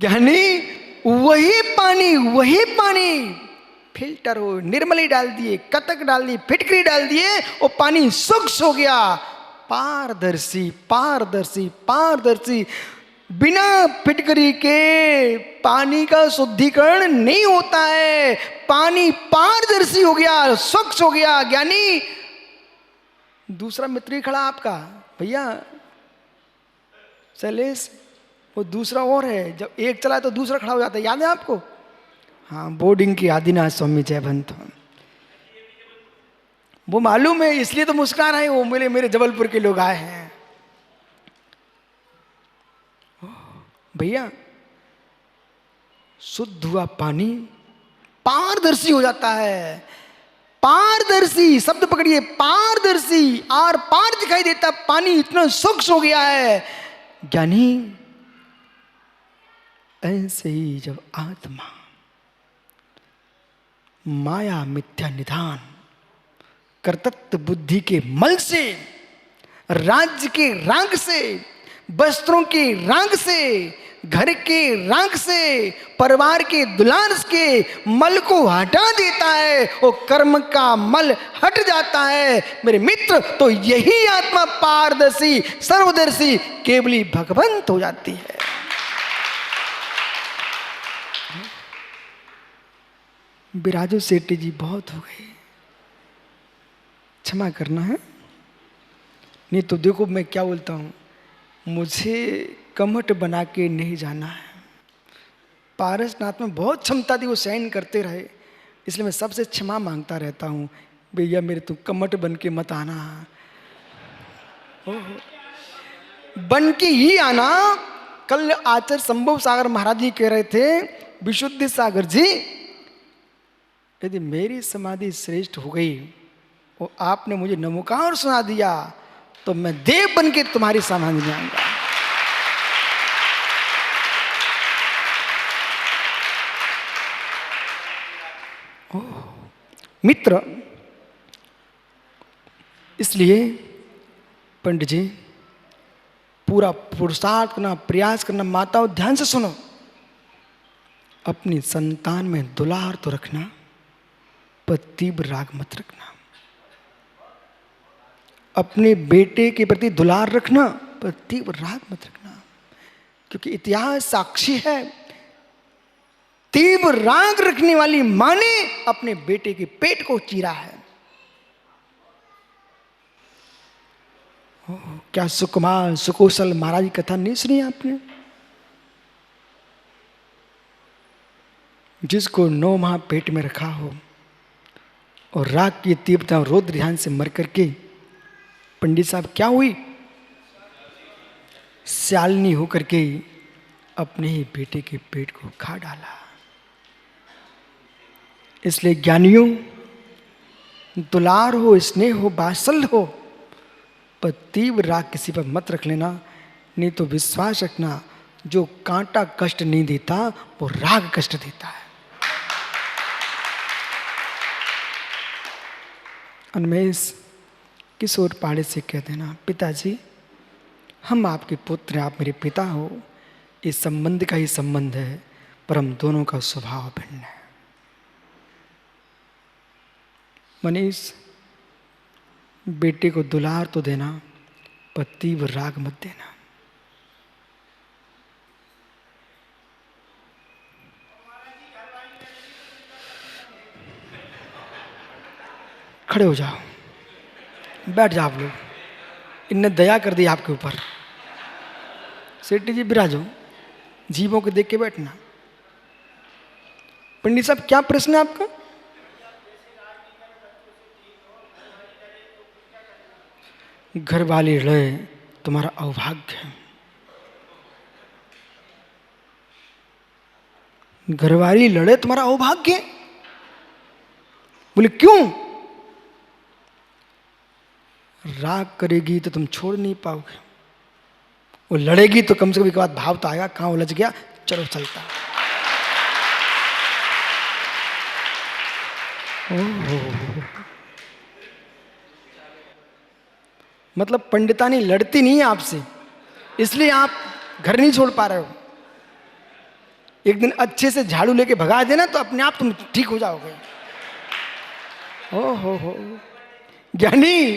यानी वही पानी फिल्टर हो, निर्मली डाल दिए, कतक डाल दिए, फिटकरी डाल दिए, वो पानी सूक्ष्म हो गया, पारदर्शी पारदर्शी पारदर्शी। बिना फिटकरी के पानी का शुद्धिकरण नहीं होता है। पानी पारदर्शी हो गया, स्वच्छ हो गया। ज्ञानी दूसरा मित्र ही खड़ा आपका, भैया शैलेश, वो दूसरा और है, जब एक चला तो दूसरा खड़ा हो जाता है, याद है आपको? हाँ, बोर्डिंग की आदिनाथ स्वामी जयवंत, वो मालूम है, इसलिए तो मुस्कुरा रहे हैं। वो मेरे जबलपुर के लोग आए हैं। भैया शुद्ध हुआ पानी पारदर्शी हो जाता है। पारदर्शी शब्द पकड़िए, पारदर्शी, आर पार दिखाई देता पानी, इतना सूक्ष्म हो गया है। ज्ञानी ऐसे ही जब आत्मा माया मिथ्या निधान कर्तृत्व बुद्धि के मल से, राज्य के राग से, वस्त्रों के राग से, घर के राग से, परिवार के दुलार के मल को हटा देता है, वो कर्म का मल हट जाता है मेरे मित्र। तो यही आत्मा पारदर्शी सर्वदर्शी केवली भगवंत हो जाती है। बिराजो सेठी जी, बहुत हो गई, क्षमा करना है। नहीं तो देखो मैं क्या बोलता हूँ, मुझे कमट बना के नहीं जाना है। पारसनाथ में बहुत क्षमता थी, वो सहन करते रहे, इसलिए मैं सबसे क्षमा मांगता रहता हूँ, भैया मेरे तुम कमट बन के मत आना, बन के ही आना। कल आचार्य संभव सागर महाराज जी कह रहे थे, विशुद्ध सागर जी, यदि मेरी समाधि श्रेष्ठ हो गई और आपने मुझे नमोकार सुना दिया तो मैं देव बन के तुम्हारी समाधि में आऊंगा। मित्र, इसलिए पंडित जी पूरा पुरुषार्थ करना, प्रयास करना। माताओं ध्यान से सुनो, अपनी संतान में दुलार तो रखना, पर तीव्र राग मत रखना। अपने बेटे के प्रति दुलार रखना, पर तीव्र राग मत रखना, क्योंकि इतिहास साक्षी है, तीव्र राग रखने वाली मां ने अपने बेटे के पेट को चीरा है। क्या सुकुमार सुकोशल महाराज की कथा नहीं सुनी आपने? जिसको 9 माह पेट में रखा हो और राग की तीव्रता रौद्र ध्यान से मर करके पंडित साहब क्या हुई, स्यालनी होकर के अपने ही बेटे के पेट को खा डाला। इसलिए ज्ञानियों, दुलार हो, स्नेह हो, वात्सल्य हो, पर तीव्र राग किसी पर मत रख लेना, नहीं तो विश्वास रखना, जो कांटा कष्ट नहीं देता वो राग कष्ट देता है। उन्मेष किशोर पाड़े से कह देना, पिताजी हम आपके पुत्र हैं, आप मेरे पिता हो, इस संबंध का ही संबंध है, पर हम दोनों का स्वभाव भिन्न है। मनीष, बेटे को दुलार तो देना, पर तीव्र राग मत देना। खड़े हो जाओ, बैठ जाओ आप लोग, इनने दया कर दी आपके ऊपर। सेठी जी विराजो, जीवों को देख के बैठना। पंडित साहब क्या प्रश्न है आपका? घर वाली लड़े तुम्हारा अभाग्य है। घरवाली लड़े तुम्हारा अभाग्य? बोले क्यों? राग करेगी तो तुम छोड़ नहीं पाओगे, वो लड़ेगी तो कम से कम एक बात भाव तो आएगा, कहां उलझ गया, चलो चलता। मतलब पंडितानी लड़ती नहीं है आपसे, इसलिए आप घर नहीं छोड़ पा रहे हो। एक दिन अच्छे से झाड़ू लेके भगा देना तो अपने आप तुम ठीक हो जाओगे। ओ हो ज्ञानी,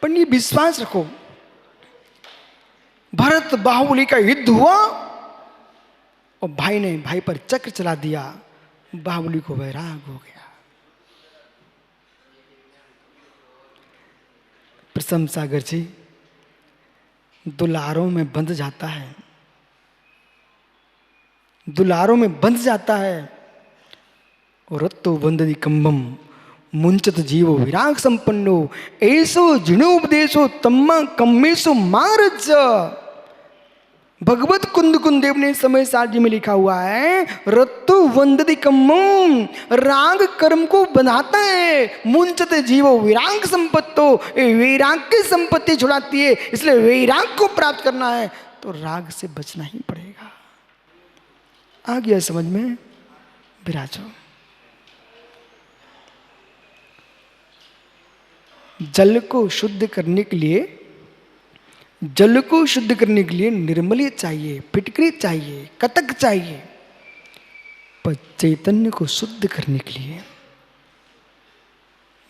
पर ये विश्वास रखो, भरत बाहुबली का युद्ध हुआ और भाई ने भाई पर चक्र चला दिया, बाहुबली को वैराग हो गया। प्रसम सागर जी दुलारों में बंध जाता है, दुलारों में बंध जाता है। और रत्तो वंदति कंबम मुंचत जीवो विराग संपन्नो ऐसो जिणोपदेशो तम्मा कम्मेशो मारज। भगवत कुंद कुंदेव ने समय सारजी में लिखा हुआ है, रत्तो वंदति कम्मम, राग कर्म को बनाता है, मुंचत जीवो विराग संपत्तो, वैराग की संपत्ति छुड़ाती है। इसलिए वैराग को प्राप्त करना है तो राग से बचना ही पड़ेगा। आ गया समझ में? विराजो। जल को शुद्ध करने के लिए, जल को शुद्ध करने के लिए निर्मली चाहिए, फिटकरी चाहिए, कतक चाहिए, पर चैतन्य को शुद्ध करने के लिए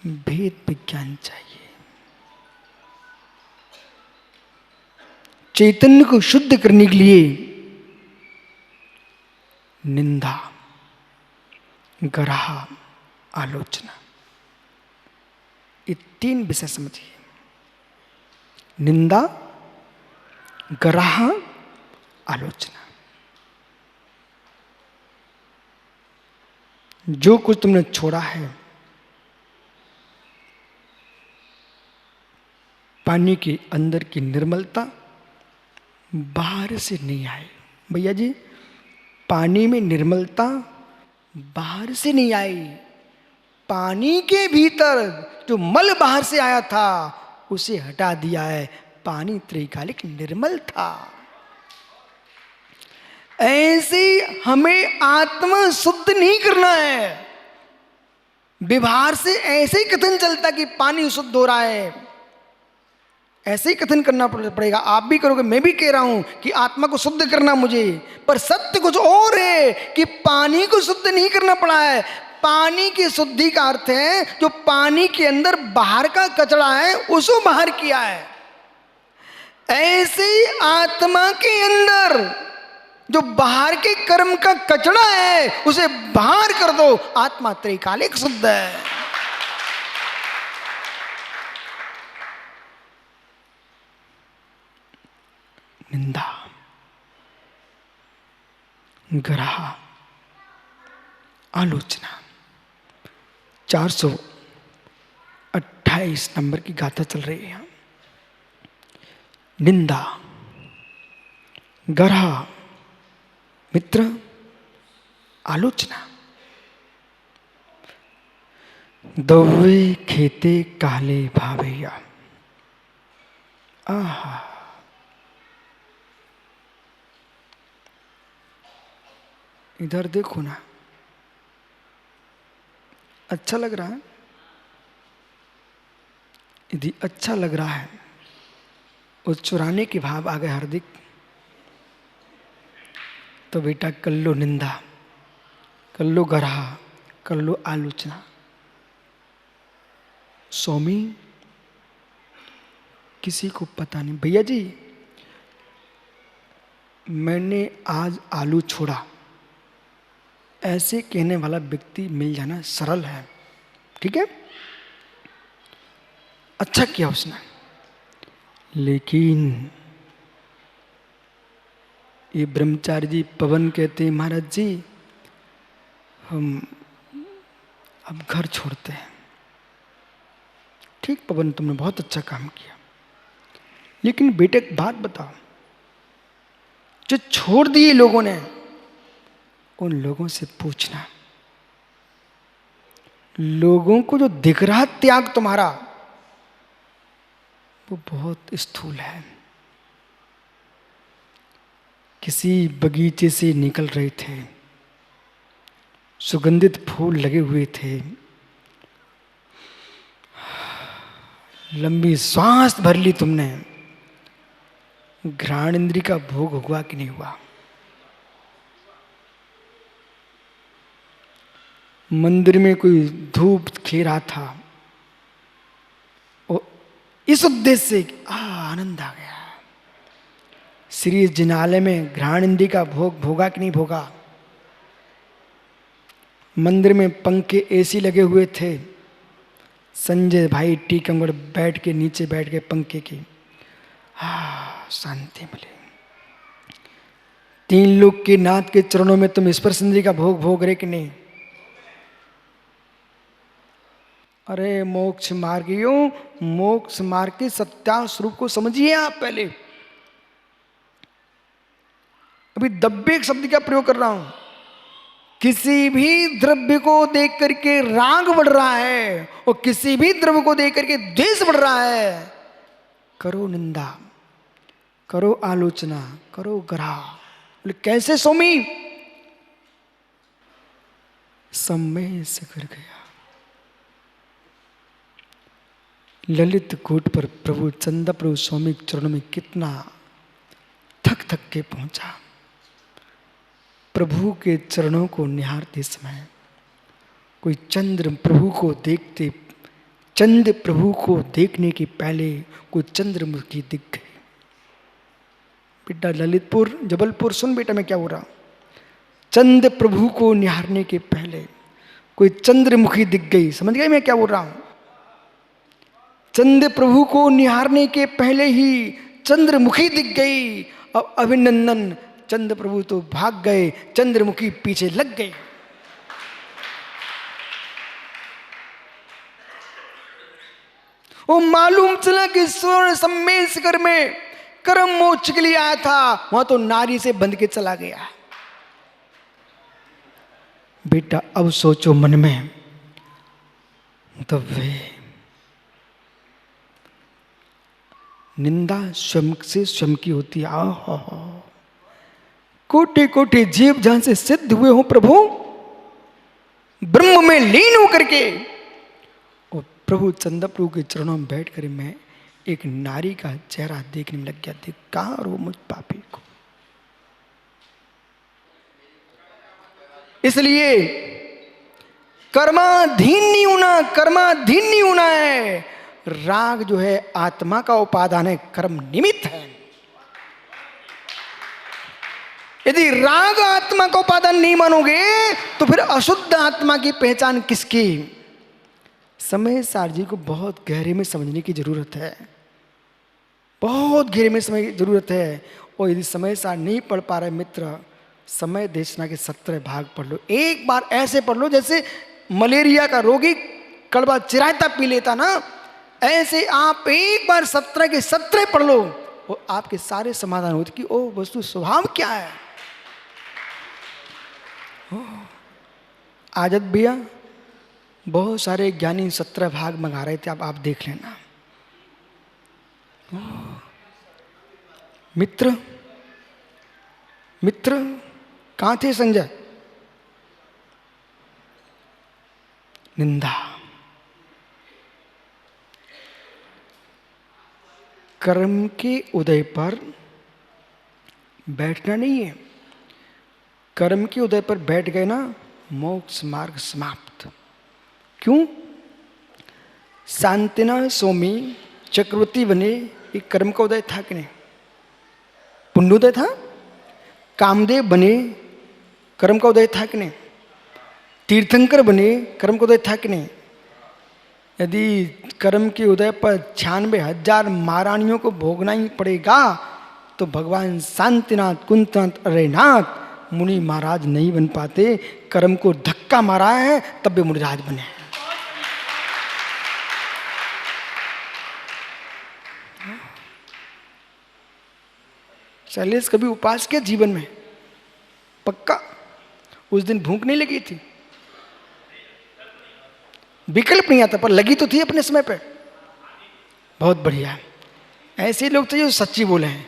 भेद विज्ञान चाहिए। चैतन्य को शुद्ध करने के लिए निंदा, गराह, आलोचना, ये तीन विषय समझिए। निंदा, गराह, आलोचना। जो कुछ तुमने छोड़ा है, पानी के अंदर की निर्मलता बाहर से नहीं आई। भैया जी, पानी में निर्मलता बाहर से नहीं आई, पानी के भीतर जो मल बाहर से आया था उसे हटा दिया है। पानी त्रैकालिक निर्मल था। ऐसे हमें आत्मा शुद्ध नहीं करना है। व्यवहार से ऐसे ही कथन चलता कि पानी शुद्ध हो रहा है, ऐसे ही कथन करना पड़ेगा। आप भी करोगे, मैं भी कह रहा हूं कि आत्मा को शुद्ध करना मुझे, पर सत्य कुछ और है कि पानी को शुद्ध नहीं करना पड़ा है। पानी की शुद्धि का अर्थ है जो पानी के अंदर बाहर का कचरा है उसको बाहर किया है। ऐसे ही आत्मा के अंदर जो बाहर के कर्म का कचरा है उसे बाहर कर दो, आत्मा त्रैकालिक शुद्ध है। निंदा, ग्रह, आलोचना। 428 नंबर की गाथा चल रही है। निंदा, ग्रह, मित्र, आलोचना। दवे खेते काले भावैया। आहा, इधर देखो ना, अच्छा लग रहा है? यदि अच्छा लग रहा है, उस चुराने के भाव आ गए हार्दिक, तो बेटा कर लो निंदा, कर लो गराह, कर लो आलोचना। स्वामी किसी को पता नहीं। भैया जी, मैंने आज आलू छोड़ा, ऐसे कहने वाला व्यक्ति मिल जाना सरल है, ठीक है, अच्छा किया उसने। लेकिन ये ब्रह्मचारी जी पवन कहते हैं, महाराज जी हम अब घर छोड़ते हैं। ठीक पवन, तुमने बहुत अच्छा काम किया, लेकिन बेटे एक बात बताओ, जो छोड़ दिए लोगों ने, उन लोगों से पूछना, लोगों को जो दिख रहा त्याग तुम्हारा वो बहुत स्थूल है। किसी बगीचे से निकल रहे थे, सुगंधित फूल लगे हुए थे, लंबी सांस भर ली तुमने, घ्राण इंद्री का भोग हुआ कि नहीं हुआ? मंदिर में कोई धूप खिल रहा था और इस उद्देश्य से आनंद आ गया। श्री जिनालय में घ्राणिंदी का भोग भोगा कि नहीं भोगा? मंदिर में पंखे एसी लगे हुए थे। संजय भाई टीकमगढ़ बैठ के नीचे बैठ के पंखे की शांति मिली। 3 लोग के नाथ के चरणों में तुम स्पर्श इंद्रिय का भोग भोग रहे कि नहीं? अरे मोक्ष मार्गियों, मोक्ष मार्ग के सत्या स्वरूप को समझिए आप पहले। अभी दब्बे शब्द का प्रयोग कर रहा हूं। किसी भी द्रव्य को देख करके राग बढ़ रहा है और किसी भी द्रव्य को देख करके द्वेष बढ़ रहा है, करो निंदा, करो आलोचना, करो ग्राह। बोले कैसे स्वामी? समय से कर गया। ललित कूट पर प्रभु चंदा प्रभु स्वामी चरणों में कितना थक थक के पहुंचा। प्रभु के चरणों को निहारते समय कोई चंद्र प्रभु को देखते, चंद्र प्रभु को देखने के पहले कोई चंद्रमुखी दिख गई। बेटा ललितपुर जबलपुर सुन बेटा मैं क्या बोल रहा हूं। चंद्र प्रभु को निहारने के पहले कोई चंद्रमुखी दिख गई। समझ गए मैं क्या बोल रहा हूं? चंद्र प्रभु को निहारने के पहले ही चंद्रमुखी दिख गई। अब अभिनंदन, चंद्र प्रभु तो भाग गए, चंद्रमुखी पीछे लग गई। वो मालूम चला कि स्वर्ण सम्मेल शिखर में कर्म मोक्ष के लिए आया था, वहां तो नारी से बंध के चला गया। बेटा अब सोचो मन में, दब्बे निंदा स्वयं से स्वयं की होती है। कोटि कोटि जीव जहां से सिद्ध हुए हो प्रभु, ब्रह्म में लीन होकर के, और प्रभु चंद्र प्रभु के चरणों में बैठ कर मैं एक नारी का चेहरा देखने में लग गया। धिक्कार हो मुझ पापी को। इसलिए कर्माधीन नहीं होना, कर्माधीन नहीं होना है। राग जो है आत्मा का उपादान है, कर्म निमित्त है। यदि राग आत्मा का उपादान नहीं मानोगे तो फिर अशुद्ध आत्मा की पहचान किसकी? समय सार जी को बहुत गहरे में समझने की जरूरत है, बहुत गहरे में समझने की जरूरत है। और यदि समय सार नहीं पढ़ पा रहे मित्र, समय देशना के 17 भाग पढ़ लो। एक बार ऐसे पढ़ लो जैसे मलेरिया का रोगी कड़वा चिरायता पी लेता ना, ऐसे आप एक बार 17 के 17 पढ़ लो और आपके सारे समाधान होते कि ओ वस्तु स्वभाव क्या है। आजत भैया बहुत सारे ज्ञानी 17 भाग मंगा रहे थे, अब आप देख लेना। मित्र मित्र कहां थे संजय? निंदा, कर्म के उदय पर बैठना नहीं है। कर्म के उदय पर बैठ गए ना, मोक्ष मार्ग समाप्त। क्यों? शांतिना स्वामी चक्रवर्ती बने, एक कर्म का उदय था कि नहीं? पुण्योदय था। कामदेव बने, कर्म का उदय था कि नहीं? तीर्थंकर बने, कर्म का उदय था कि नहीं? यदि कर्म के उदय पर 96,000 महारानियों को भोगना ही पड़ेगा तो भगवान शांतिनाथ कुंतनाथ अरेनाथ मुनि महाराज नहीं बन पाते। कर्म को धक्का मारा है तब भी मुनिराज बने। शैलेश कभी उपास किया जीवन में? पक्का? उस दिन भूख नहीं लगी थी, विकल्प नहीं आता, पर लगी तो थी अपने समय पे। बहुत बढ़िया। ऐसे लोग तो जो सच्ची बोले हैं,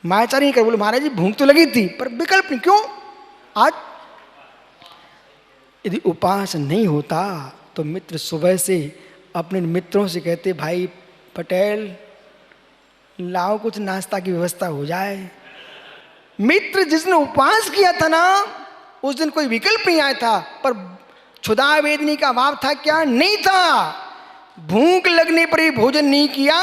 मायाचारी नहीं कर बोले महाराज जी भूख तो लगी थी पर विकल्प नहीं। क्यों? आज यदि उपास नहीं होता तो मित्र सुबह से अपने मित्रों से कहते भाई पटेल लाओ कुछ नाश्ता की व्यवस्था हो जाए। मित्र जिसने उपवास किया था ना, उस दिन कोई विकल्प नहीं आया था, पर क्षुधा वेदनी का भाव था क्या? नहीं था। भूख लगने पर ही भोजन नहीं किया,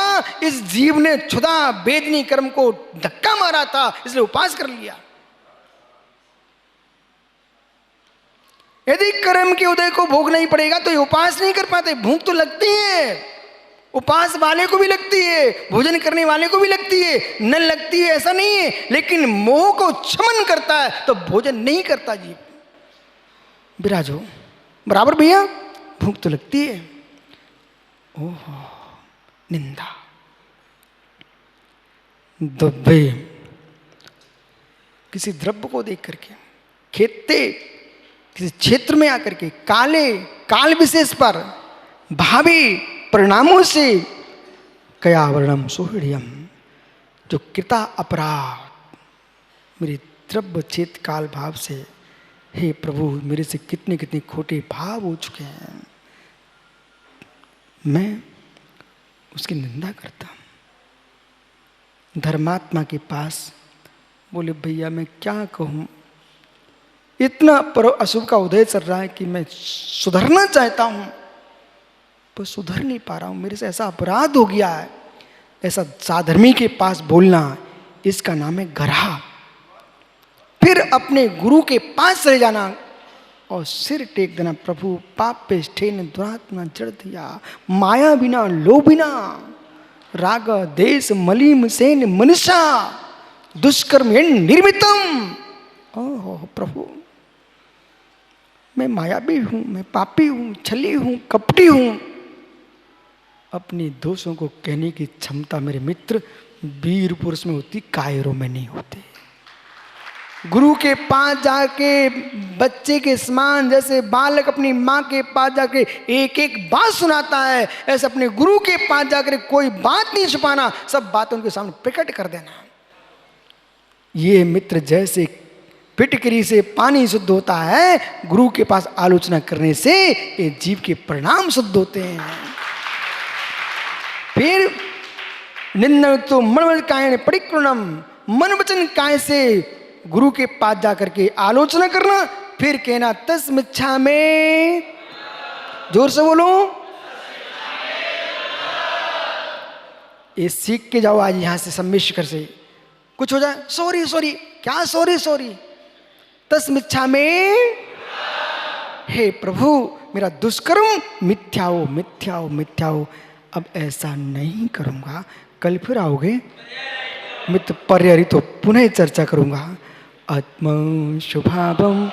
इस जीव ने क्षुधा वेदनी कर्म को धक्का मारा था, इसलिए उपवास कर लिया। यदि कर्म के उदय को भोग नहीं पड़ेगा तो ये उपवास नहीं कर पाते। भूख तो लगती है, उपवास वाले को भी लगती है, भोजन करने वाले को भी लगती है, न लगती है ऐसा नहीं है, लेकिन मोह को क्षमन करता है तो भोजन नहीं करता जीव। विराजो बराबर भैया, भूख तो लगती है। ओह निंदा, दुबे किसी द्रव्य को देख करके, खेते किसी क्षेत्र में आकर के काल विशेष पर भावी परिणामों से कयावर्णम सुहृदयम, जो कृता अपराध मेरे द्रव्य चेत काल भाव से, हे प्रभु मेरे से कितने कितने खोटे भाव हो चुके हैं, मैं उसकी निंदा करता हूं। धर्मात्मा के पास बोले भैया मैं क्या कहूं, इतना पर अशुभ का उदय चल रहा है कि मैं सुधरना चाहता हूं पर सुधर नहीं पा रहा हूं, मेरे से ऐसा अपराध हो गया है। ऐसा साधर्मी के पास बोलना, इसका नाम है गरहा। फिर अपने गुरु के पास चले जाना और सिर टेक देना, प्रभु पाप पे स्ठेन दुरात्मा जड़ दिया, माया बिना लो बिना, राग देश मलीम सेन मनुष्या, दुष्कर्म निर्मितम। ओह प्रभु मैं मायावी हूं, मैं पापी हूं, छली हूं, कपटी हूं। अपने दोषों को कहने की क्षमता मेरे मित्र वीर पुरुष में होती, कायरों में नहीं होती। गुरु के पास जाके बच्चे के समान, जैसे बालक अपनी माँ के पास जाके एक एक बात सुनाता है, ऐसे अपने गुरु के पास जाकर कोई बात नहीं छुपाना, सब बातें उनके सामने प्रकट कर देना। ये मित्र जैसे फिटकरी से पानी शुद्ध होता है, गुरु के पास आलोचना करने से ये जीव के परिणाम शुद्ध होते हैं। फिर निंदन तो मन कायन परिकृणम, मन वचन काय से गुरु के पास जाकर के आलोचना करना, फिर कहना तस्मिच्छा में, जोर से बोलो, ये सीख के जाओ आज यहां से, सम्मिश्र से कुछ हो जाए, सॉरी सॉरी, क्या सॉरी सॉरी, तस्मिच्छा में, हे प्रभु मेरा दुष्कर्म मिथ्या हो मिथ्या हो मिथ्या हो, अब ऐसा नहीं करूंगा। कल फिर आओगे मित्र पर्यारी तो पुनः चर्चा करूंगा। आत्मा स्वभावम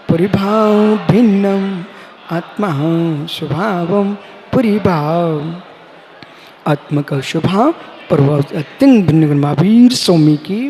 परिभाव भिन्नम, आत्मा स्वभावम परिभाव, आत्मा का स्वभाव प्रभाव अत्यंत भिन्न। महावीर स्वामी की